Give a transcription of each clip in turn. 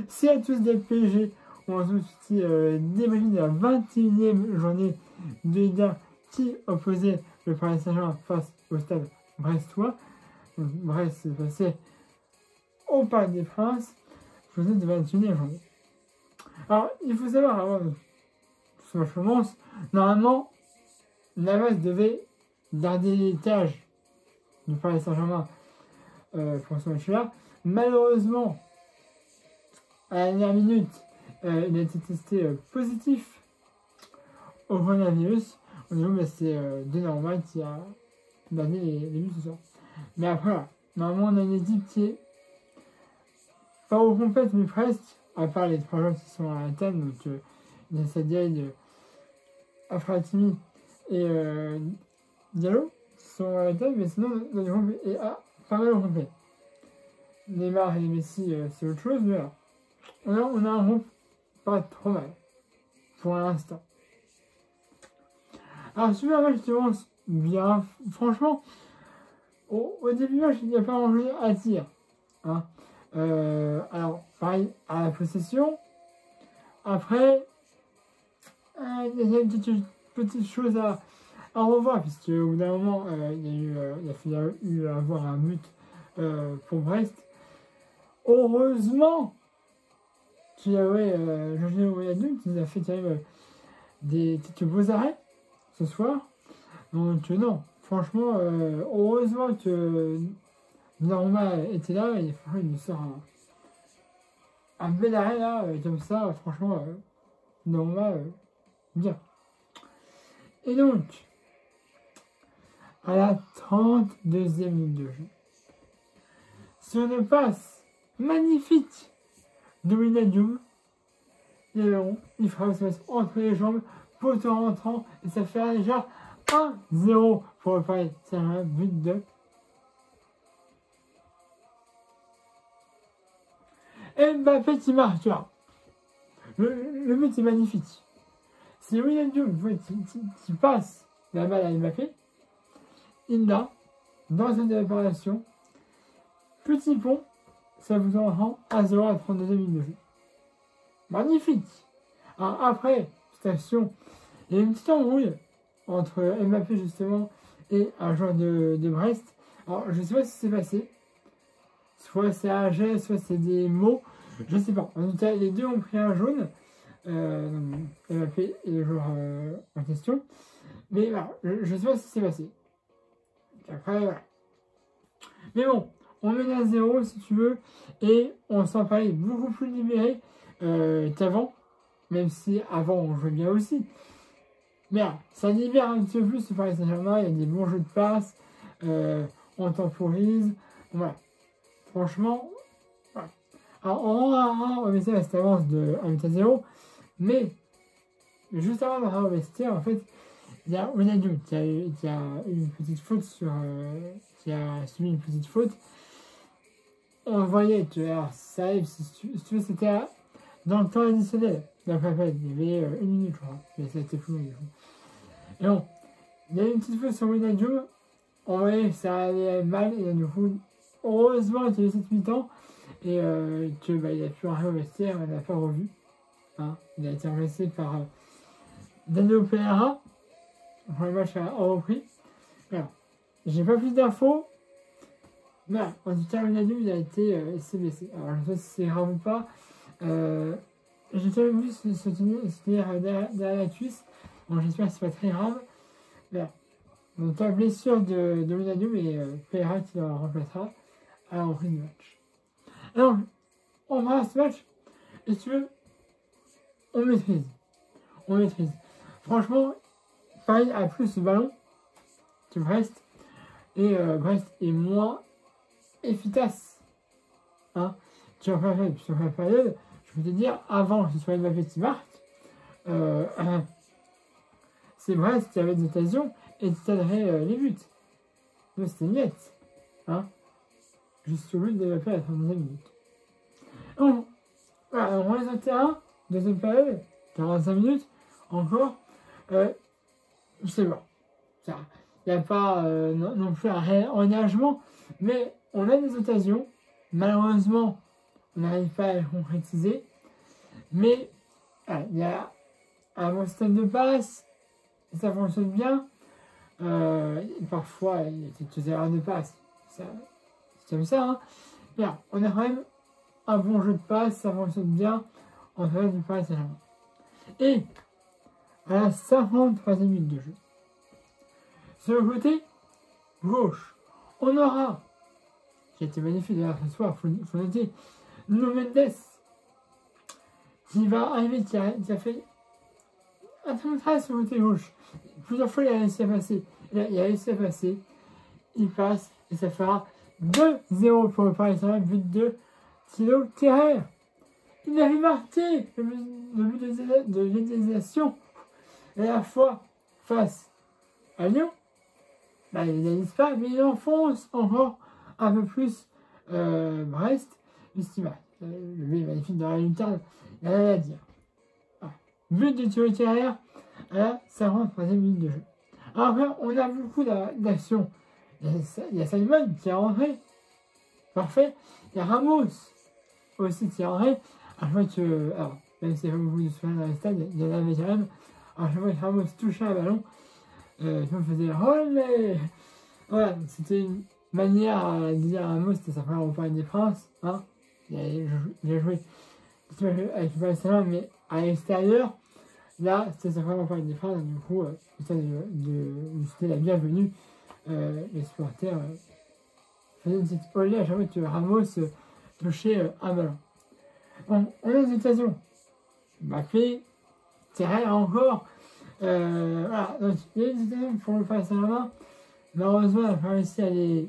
C'est à tous des PG. On se dit débrief de la 21e journée de Ligue 1 qui opposait le Paris Saint-Germain face au stade brestois. Brest s'est passé au Parc des Princes. Journée de 21e journée. Alors, il faut savoir, avant que ce match commence, normalement, Navas devait garder l'étage du Paris Saint-Germain pour ce match-là. Malheureusement, à la dernière minute, il a été testé positif au coronavirus. On dit que c'est de normal qui a gardé les buts ce soir. Mais après, là, normalement, on a une équipe qui est pas au complète, mais presque, à part les 3 joueurs qui sont à la table, donc Nessa Diaye, Afratimi et Diallo sont à la table, mais sinon, notre groupe est pas mal au complet. Neymar et Messi, c'est autre chose, mais là, on a un groupe pas trop mal, pour l'instant. Alors, super match qui commence bien, franchement, au début du match, il n'y a pas envie à dire. Hein. Alors, pareil, à la possession. Après, il y a une petite chose à revoir, puisque au bout d'un moment, il a eu à avoir un but pour Brest. Heureusement qu'il y avait Jorginho Wijnaldum qui nous a fait quand même des beaux arrêts ce soir. Donc non, franchement, heureusement que Donnarumma était là et franchement, il nous sort un bel arrêt là, comme ça, franchement, Donnarumma, bien. Et donc, à la 32e minute de jeu, sur une passe magnifique de Wijnaldum, il fera se mettre entre les jambes, poteau rentrant, et ça fait déjà 1-0 pour le Paris. C'est un but de Mbappé qui marque, tu vois. Le but est magnifique. C'est Wijnaldum qui passe la balle à Mbappé. Il l'a dans une opération. Petit pont, ça vous en rend à 0 à la 32e minute de jeu. Magnifique. Alors après, cette action, il y a une petite embrouille entre Mbappé justement et un joueur de Brest. Alors je ne sais pas ce qui s'est passé. Soit c'est un geste, soit c'est des mots. Je ne sais pas. En tout cas, les deux ont pris un jaune. Mbappé et le joueur en question. Mais voilà, je ne sais pas ce qui s'est passé. Après, voilà. Mais bon, on mène à 0 si tu veux. Et on s'en parlait beaucoup plus libéré qu'avant. Même si avant on jouait bien aussi. Mais là, ça libère un petit peu plus ce Paris Saint-Germain. Il y a des bons jeux de passe. On temporise. Voilà. Franchement, voilà. Alors on va essayer cette avance de 1-0. Mais juste avant d'entrer au vestiaire, en fait, il y a Wijnaldum qui a eu une petite faute qui a subi une petite faute. On voyait que ça arrive, si tu veux, c'était dans le temps additionnel. D'après, il y avait 1 minute, je crois. Mais ça a été plus long, du coup. Et bon, il y a eu une petite faute sur Wijnaldum. On voyait que ça allait mal. Et du coup, heureusement qu'il y a eu cette mi-temps. Et il a pu arriver au vestiaire, on l'a pas revu. Hein. Il a été remplacé par Danilo Pereira. Pour le match a repris. Voilà. J'ai pas plus d'infos. Mais voilà. En tout cas, Wijnaldum, il a été blessé. Alors, je ne sais si c'est grave ou pas. J'ai quand même vu se tenir derrière la cuisse. Bon, j'espère que c'est pas très grave. Voilà. Donc, la blessure de Wijnaldum et Pereira qui le remplacera à la reprise du match. Alors, on va à ce match. Et si tu veux, on maîtrise. Franchement, Paris a plus de ballon que Brest. Et Brest est moins efficace. Hein. Sur la période, je peux te dire, avant que ce soit Mbappé qui marque, c'est Brest qui avait des occasions et qui cadrait les buts. Donc c'était net. Hein. Juste au but de Mbappé à la 32e minute. Donc, voilà, on reste au terrain, deuxième période, 45 minutes, encore. Je sais pas. Il n'y a pas non plus un réel engagement, mais on a des occasions. Malheureusement, on n'arrive pas à le concrétiser. Mais il y a un bon système de passe, ça fonctionne bien. Parfois, il y a quelques erreurs de passe. C'est comme ça. Hein. Bien, on a quand même un bon jeu de passe, ça fonctionne bien en faveur du Paris Saint-Germain. Et à la 53e minute de jeu, sur le côté gauche, on aura, qui a été magnifique d'ailleurs ce soir, il faut noter, Nuno Mendes, qui va arriver, qui a fait un très bon travail sur le côté gauche. Plusieurs fois, il a réussi à passer. Il a réussi à passer. Il passe et ça fera 2-0 pour le Paris Saint-Germain, but de Thilo Kehrer. Il avait marqué le but de l'égalisation la dernière fois face à Lyon. Il n'réalise pas, mais il enfonce encore un peu plus Brest. Le but est magnifique dans la lucarne, il n'y a rien à dire. But de Thilo Kehrer à la 53e minute de jeu. Alors après, on a beaucoup d'actions. Il y a Simon qui est rentré. Parfait. Il y a Ramos aussi qui est rentré. À chaque fois que, alors, même si il y a beaucoup de souvenirs dans les stades, il y en avait quand même. À chaque fois que Ramos touchait un ballon, tout le monde faisait olé. Voilà, c'était une manière de dire à Ramos, c'était sa première au Parc des Princes. Hein. Il a joué avec le Paris Saint-Germain, mais à l'extérieur. Là, c'était sa première au Parc des Princes, du coup, c'était la bienvenue. Les supporters faisaient une petite olé à chaque fois que Ramos touchait un ballon. Bon, on a des occasions. Mbappé, Terre encore. Voilà, donc il y a des occasions pour le Paris Saint-Germain. Malheureusement, on n'a pas réussi à les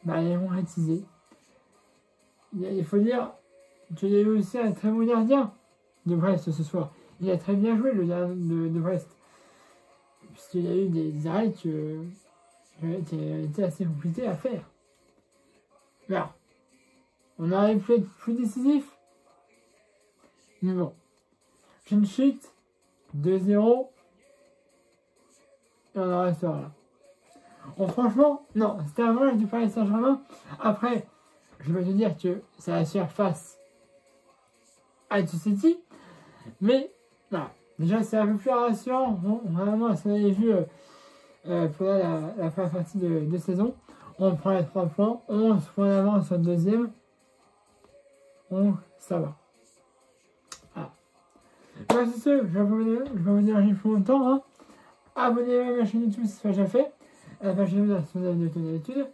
concrétiser. Il faut dire qu'il y a eu aussi un très bon gardien de Brest ce soir. Il a très bien joué, le gardien de Brest. Puisqu'il y a eu des arrêts qui étaient assez compliqués à faire. Voilà. On aurait pu être plus décisif. Mais bon. Clean sheet, 2-0. Et on en restera là. Bon, franchement, non, c'était un match du Paris Saint-Germain. Après, je vais te dire que ça va se faire face à Manchester City. Mais, voilà. Déjà, c'est un peu plus rassurant. Bon, vraiment, si on avait vu pendant la première partie de saison, on prend les 3 points, 11 points d'avance sur le deuxième. Donc, ça va. Voilà. Voilà, c'est ce, je vais vous dire plus longtemps. Hein. Abonnez-vous à ma chaîne YouTube si ce n'est pas déjà fait. À la page YouTube si vous avez de d'habitude.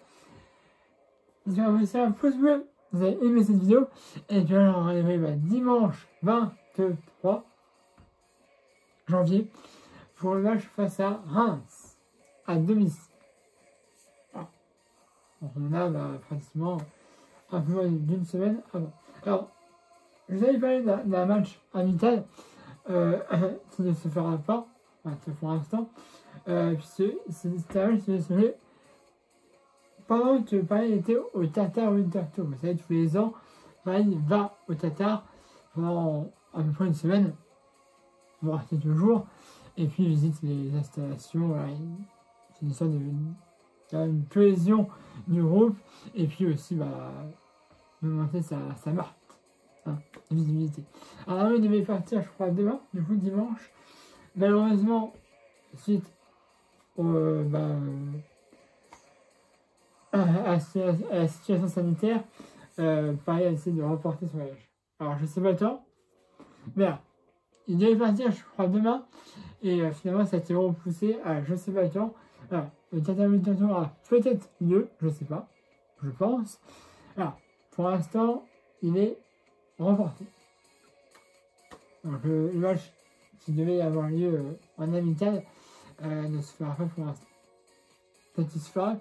N'hésitez pas à vous laisser un pouce bleu si vous avez aimé cette vidéo. Et puis là, on arrive dimanche 23 janvier pour le match face à Reims à domicile. Voilà. Donc on a pratiquement un peu moins d'une semaine avant. Alors, je vous avais parlé d'un match amical qui ne se fera pas, pour l'instant, puisque c'est un match qui se fait pendant que Paris était au Qatar Winter Tour. Vous savez, tous les ans, Paris va au Qatar pendant à peu près une semaine, voire quelques jours, et puis visite les installations. Voilà, c'est une sorte une cohésion du groupe, et puis aussi monter sa marque, hein, de visibilité. Alors, il devait partir, je crois, demain, du coup, dimanche. Malheureusement, suite à la situation sanitaire, Paris a essayé de reporter son voyage. Alors, je sais pas toi, mais là, il devait partir, je crois, demain, et finalement, ça a été repoussé à je sais pas quand. Voilà, le Qatar Winter Tour aura peut-être lieu, je sais pas, je pense. Alors, pour l'instant, il est remporté. Donc, le match qui devait avoir lieu en amical ne se fera pas pour l'instant. Peut-être qu'il se fera,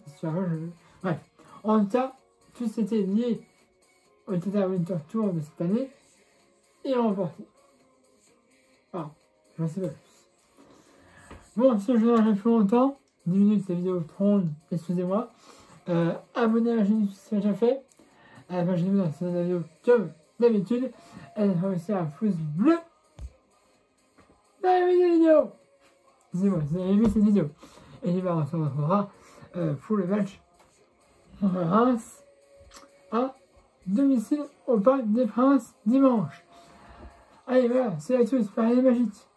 bref. En tout cas, tout ce qui était lié au Qatar Winter Tour de cette année est remporté. Voilà, je ne sais pas plus. Bon, si je vous en plus longtemps, 10 minutes, la vidéo trône, excusez-moi. Abonnez à la chaîne si ce n'est déjà fait. À la page YouTube dans la vidéo comme d'habitude. Elle va aussi un pouce bleu dans la vidéo. Excusez-moi, si vous avez aimé cette vidéo. Et bien, on se retrouvera pour le match contre Reims à domicile au Parc des Princes dimanche. Allez, voilà, c'est la tous, Paris Magique.